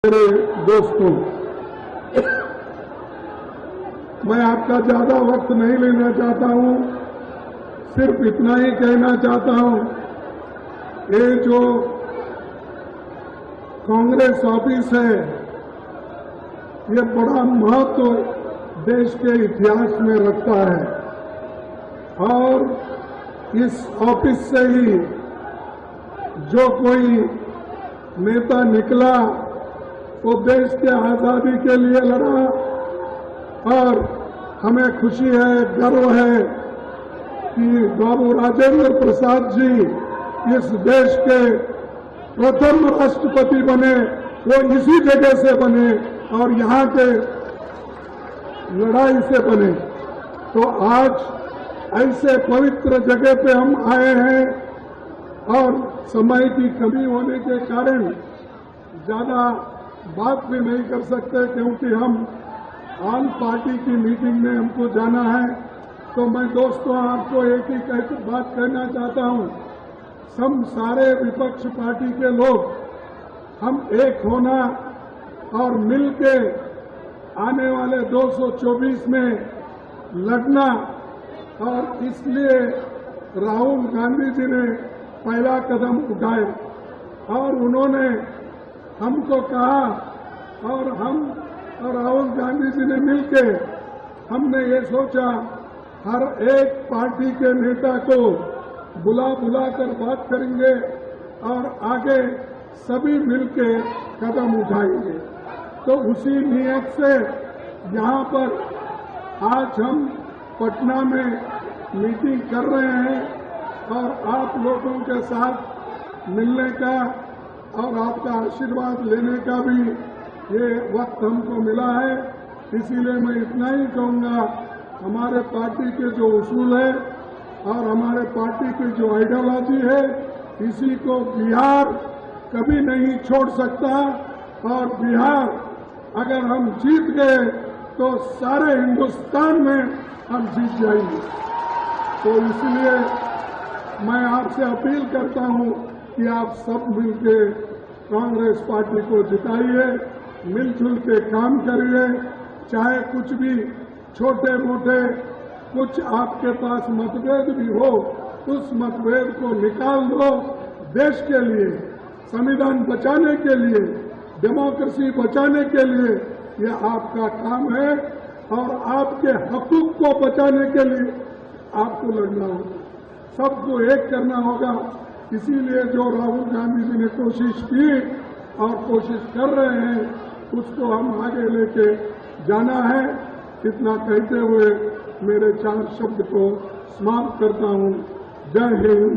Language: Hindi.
मेरे दोस्तों, मैं आपका ज्यादा वक्त नहीं लेना चाहता हूं, सिर्फ इतना ही कहना चाहता हूं, ये जो कांग्रेस ऑफिस है ये बड़ा महत्व देश के इतिहास में रखता है और इस ऑफिस से ही जो कोई नेता निकला वो देश के आजादी के लिए लड़ा और हमें खुशी है, गर्व है कि बाबू राजेंद्र प्रसाद जी इस देश के प्रथम राष्ट्रपति बने। वो इसी जगह से बने और यहाँ के लड़ाई से बने। तो आज ऐसे पवित्र जगह पे हम आए हैं और समय की कमी होने के कारण ज्यादा बात भी नहीं कर सकते क्योंकि हम आम पार्टी की मीटिंग में हमको जाना है। तो मैं दोस्तों आपको एक ही बात कहना चाहता हूं, हम सारे विपक्ष पार्टी के लोग हम एक होना और मिलके आने वाले 224 में लड़ना। और इसलिए राहुल गांधी जी ने पहला कदम उठाया और उन्होंने हमको कहा और हम और राहुल गांधी जी ने मिलके हमने ये सोचा हर एक पार्टी के नेता को बुला कर बात करेंगे और आगे सभी मिलके कदम उठाएंगे। तो उसी नियत से यहाँ पर आज हम पटना में मीटिंग कर रहे हैं और आप लोगों के साथ मिलने का और आपका आशीर्वाद लेने का भी ये वक्त हमको मिला है। इसीलिए मैं इतना ही कहूँगा, हमारे पार्टी के जो उसूल है और हमारे पार्टी की जो आइडियोलॉजी है इसी को बिहार कभी नहीं छोड़ सकता और बिहार अगर हम जीत गए तो सारे हिंदुस्तान में हम जीत जाएंगे। तो इसलिए मैं आपसे अपील करता हूं कि आप सब मिलके कांग्रेस पार्टी को जिताइए, मिलजुल के काम करिए। चाहे कुछ भी छोटे मोटे कुछ आपके पास मतभेद भी हो, उस मतभेद को निकाल दो। देश के लिए, संविधान बचाने के लिए, डेमोक्रेसी बचाने के लिए यह आपका काम है और आपके हकूक को बचाने के लिए आपको लड़ना होगा, सबको एक करना होगा। इसीलिए जो राहुल गांधी जी ने कोशिश की और कोशिश कर रहे हैं उसको हम आगे लेके जाना है। इतना कहते हुए मेरे 4 शब्द को समाप्त करता हूं। जय हिंद।